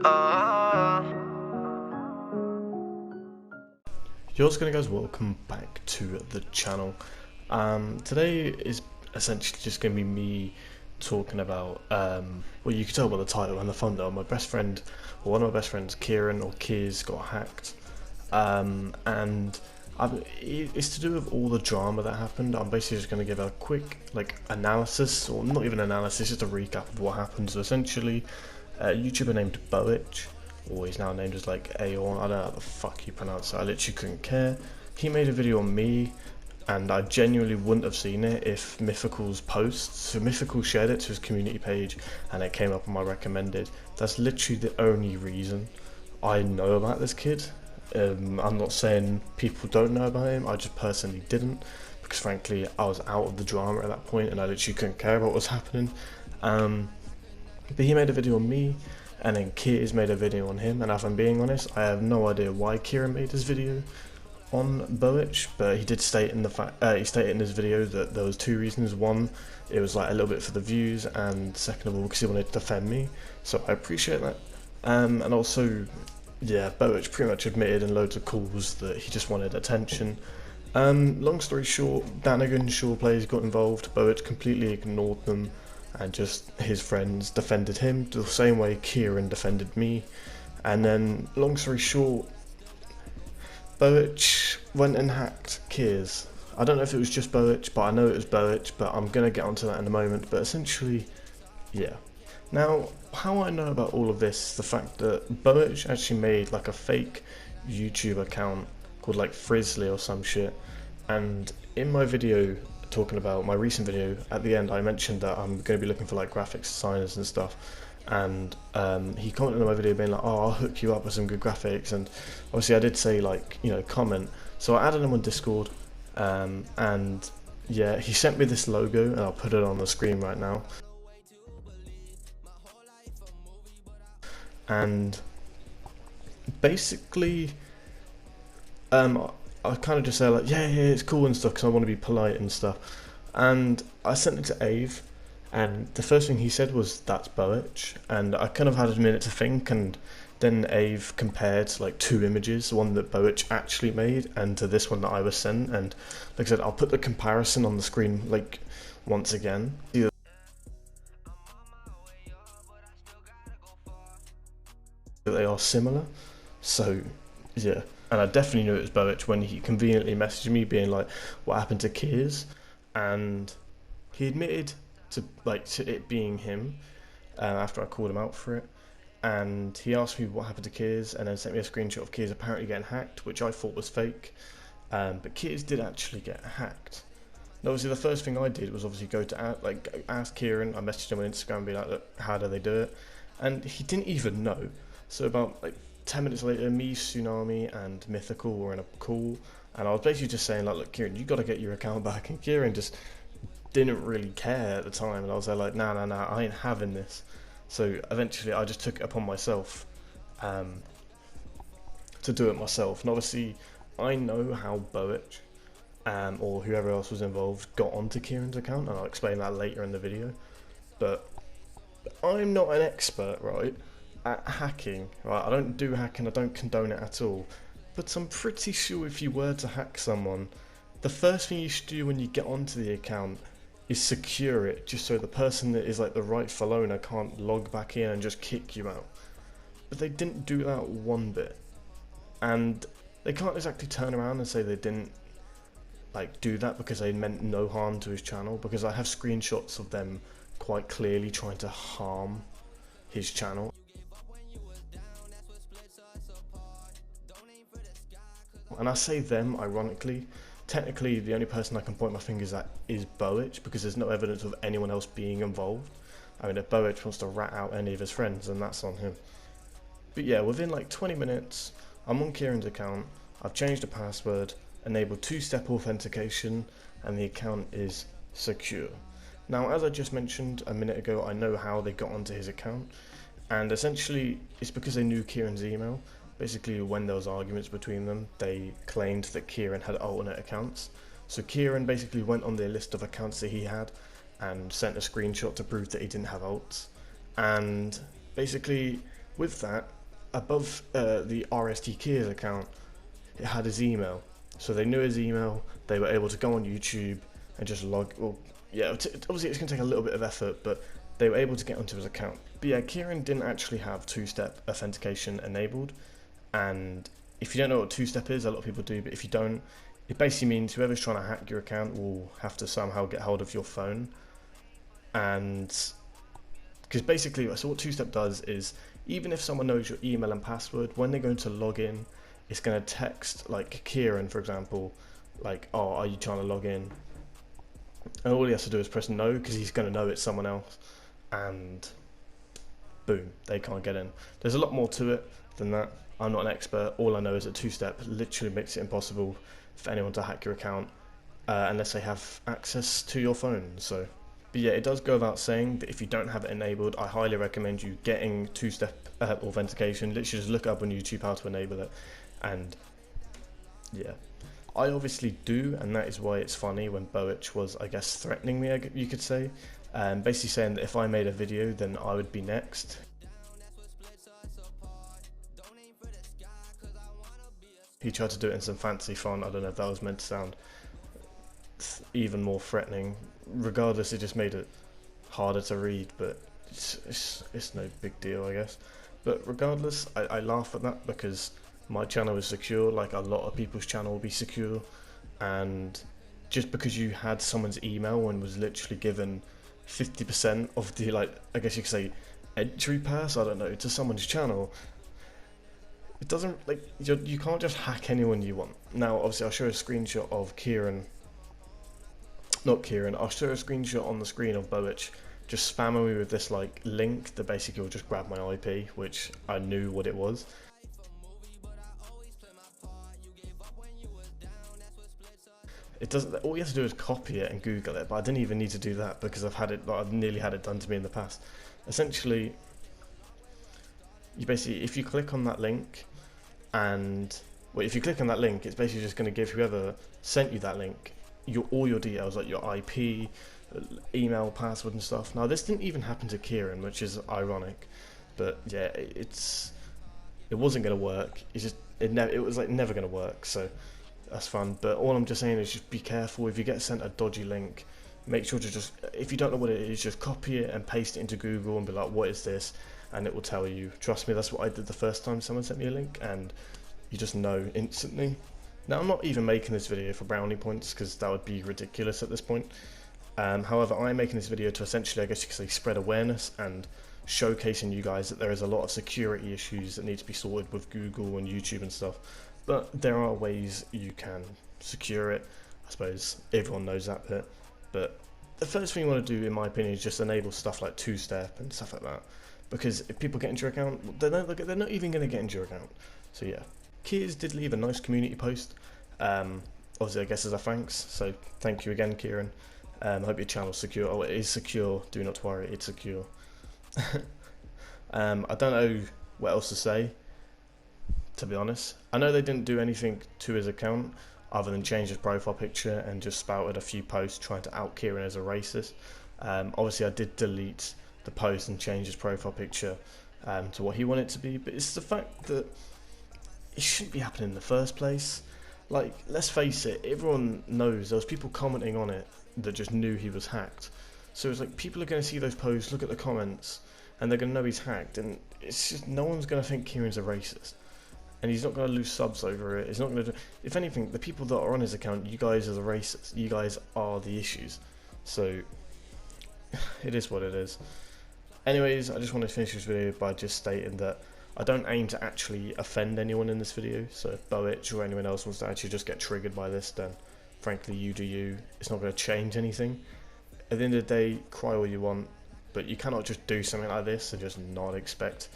Yo, what's going on, guys? Welcome back to the channel. Today is essentially just going to be me talking about, well, you can tell by the title and the thumbnail, my best friend, or one of my best friends, Kieran or Kiz, got hacked. It's to do with all the drama that happened. I'm basically just going to give a quick analysis, or not even analysis, just a recap of what happened. So essentially, a YouTuber named Boich, or he's now named as Aeon, I don't know how the fuck you pronounce it, I literally couldn't care. He made a video on me, and I genuinely wouldn't have seen it if Mythical's post. So Mythical shared it to his community page, and it came up on my recommended. That's literally the only reason I know about this kid. I'm not saying people don't know about him, I just personally didn't, because frankly I was out of the drama at that point and I literally couldn't care about what was happening. But he made a video on me, and then Kiz made a video on him, and if I'm being honest, I have no idea why Kieran made this video on Boich, but he did state in he stated in his video that there was two reasons. One, it was a little bit for the views, and second of all, because he wanted to defend me, so I appreciate that. And also, yeah, Boich pretty much admitted in loads of calls that he just wanted attention. Long story short, Danigan Shaw players got involved. Boich completely ignored them, and just his friends defended him the same way Kieran defended me. And then, long story short, Boich went and hacked Kiz. I don't know if it was just Boich, but I know it was Boich, but I'm gonna get onto that in a moment. But essentially, yeah. Now, how I know about all of this, the fact that Boich actually made a fake YouTube account called Frizzly or some shit, and in my video talking about my recent video, at the end I mentioned that I'm going to be looking for graphics designers and stuff, and he commented on my video being oh, I'll hook you up with some good graphics, and obviously I did say comment, so I added him on Discord, and yeah, he sent me this logo, and I'll put it on the screen right now. And basically, I kind of just say yeah, it's cool and stuff, because I want to be polite and stuff. And I sent it to Ave, and the first thing he said was, "That's Boich." And I kind of had a minute to think, and then Ave compared two images, one that Boich actually made and to this one that I was sent. And like I said, I'll put the comparison on the screen once again. They are similar, so yeah. And I definitely knew it was Boich when he conveniently messaged me being what happened to Kiz, and he admitted to to it being him after I called him out for it, and he asked me what happened to Kiz, and then sent me a screenshot of Kiz apparently getting hacked, which I thought was fake, but Kiz did actually get hacked. And obviously the first thing I did was obviously go to ask Kieran. I messaged him on Instagram and be look, how do they do it, and he didn't even know. So about 10 minutes later, me, Tsunami, and Mythical were in a call, and I was basically just saying look, Kieran, you got to get your account back, and Kieran just didn't really care at the time, and I was there nah, I ain't having this. So eventually I just took it upon myself to do it myself, and obviously I know how Boich or whoever else was involved got onto Kieran's account, and I'll explain that later in the video, but I'm not an expert, right, at hacking, right? I don't do hacking, I don't condone it at all, but I'm pretty sure if you were to hack someone, the first thing you should do when you get onto the account is secure it, just so the person that is the rightful owner can't log back in and just kick you out. But they didn't do that one bit, and they can't exactly turn around and say they didn't do that because they meant no harm to his channel, because I have screenshots of them quite clearly trying to harm his channel. And I say them ironically. Technically, the only person I can point my fingers at is Boich, because there's no evidence of anyone else being involved. I mean, if Boich wants to rat out any of his friends, then that's on him. But yeah, within 20 minutes, I'm on Kieran's account, I've changed the password, enabled two-step authentication, and the account is secure. Now, as I just mentioned a minute ago, I know how they got onto his account, and essentially, it's because they knew Kieran's email. Basically, when there was arguments between them, they claimed that Kieran had alternate accounts. So Kieran basically went on their list of accounts that he had and sent a screenshot to prove that he didn't have alts. And basically, with that, above the RST Keys account, it had his email. So they knew his email, they were able to go on YouTube and just log, well, yeah, obviously it's going to take a little bit of effort, but they were able to get onto his account. But yeah, Kieran didn't actually have two-step authentication enabled, and if you don't know what two-step is, a lot of people do, but if you don't, it basically means whoever's trying to hack your account will have to somehow get hold of your phone. And because basically, so what two-step does is, even if someone knows your email and password, when they're going to log in, it's going to text, like Kieran for example, like, oh, are you trying to log in? And all he has to do is press no, because he's going to know it's someone else, and boom, they can't get in. There's a lot more to it than that. I'm not an expert. All I know is that two-step literally makes it impossible for anyone to hack your account unless they have access to your phone. So, but yeah, it does go without saying that if you don't have it enabled, I highly recommend you getting two-step authentication. Literally just look up on YouTube how to enable it, and yeah, I obviously do, and that is why it's funny when Boich was, I guess, threatening me, you could say, basically saying that if I made a video, then I would be next. He tried to do it in some fancy font. I don't know if that was meant to sound even more threatening. Regardless, it just made it harder to read, but it's no big deal, I guess. But regardless, I laugh at that because my channel is secure, like a lot of people's channel will be secure, and just because you had someone's email and was literally given 50% of the, like, I guess you could say, entry pass, I don't know, to someone's channel, it doesn't, like, you can't just hack anyone you want. Now, obviously, I'll show a screenshot of I'll show a screenshot on the screen of Boich just spamming me with this, like, link that basically will just grab my IP, which I knew what it was. It doesn't. All you have to do is copy it and Google it, but I didn't even need to do that because I've nearly had it done to me in the past. Essentially, you basically, if you click on that link, if you click on that link, it's basically just going to give whoever sent you that link all your details, like your IP, email, password, and stuff. Now, this didn't even happen to Kieran, which is ironic, but yeah, it wasn't going to work. It was like never going to work. So that's fun, but all I'm just saying is just be careful. If you get sent a dodgy link, make sure to just, if you don't know what it is, just copy it and paste it into Google and be like, what is this? And it will tell you. Trust me, that's what I did the first time someone sent me a link, and you just know instantly. Now, I'm not even making this video for brownie points because that would be ridiculous at this point. However, I'm making this video to essentially, I guess you could say, spread awareness and showcasing you guys that there is a lot of security issues that need to be sorted with Google and YouTube and stuff. But there are ways you can secure it. I suppose everyone knows that bit. But the first thing you want to do, in my opinion, is just enable stuff like two-step and stuff like that. Because if people get into your account, they're not even going to get into your account. So yeah. Keys did leave a nice community post. Obviously, I guess as a thanks. So thank you again, Kieran. I hope your channel's secure. Oh, it is secure. Do not worry, it's secure. I don't know what else to say, to be honest. I know they didn't do anything to his account other than change his profile picture and just spouted a few posts trying to out Kieran as a racist. Obviously, I did delete the post and change his profile picture to what he wanted it to be, but it's the fact that it shouldn't be happening in the first place. Like, let's face it, everyone knows there was people commenting on it that just knew he was hacked. So it's like, people are going to see those posts, look at the comments, and they're going to know he's hacked, and it's just, no one's going to think Kieran's a racist. And he's not going to lose subs over it. He's not going to do, if anything, the people that are on his account, you guys are the racists. You guys are the issues. So, it is what it is. Anyways, I just want to finish this video by just stating that I don't aim to actually offend anyone in this video, so if Boich or anyone else wants to actually just get triggered by this, then frankly, you do you. It's not going to change anything. At the end of the day, cry all you want, but you cannot just do something like this and just not expect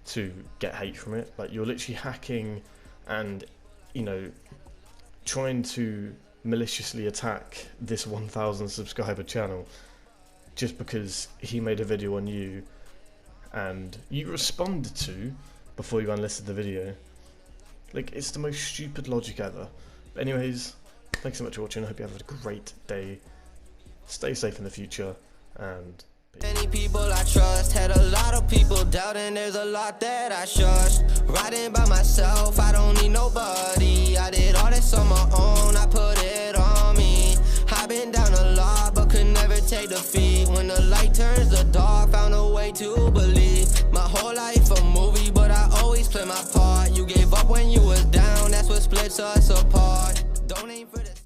to get hate from it. Like, you're literally hacking and, you know, trying to maliciously attack this 1,000 subscriber channel just because he made a video on you and you responded to before you unlisted the video. Like, it's the most stupid logic ever. But anyways, thanks so much for watching. I hope you have a great day. Stay safe in the future, and many people I trust, had a lot of people doubting, there's a lot that I trust. Riding by myself, I don't need nobody. I did all this on my own, I put it on me. I've been down a lot, but could never take defeat. When the light turns to dark, found a way to believe. My whole life a movie, but I always play my part. You gave up when you was down, that's what splits us apart. Don't aim for the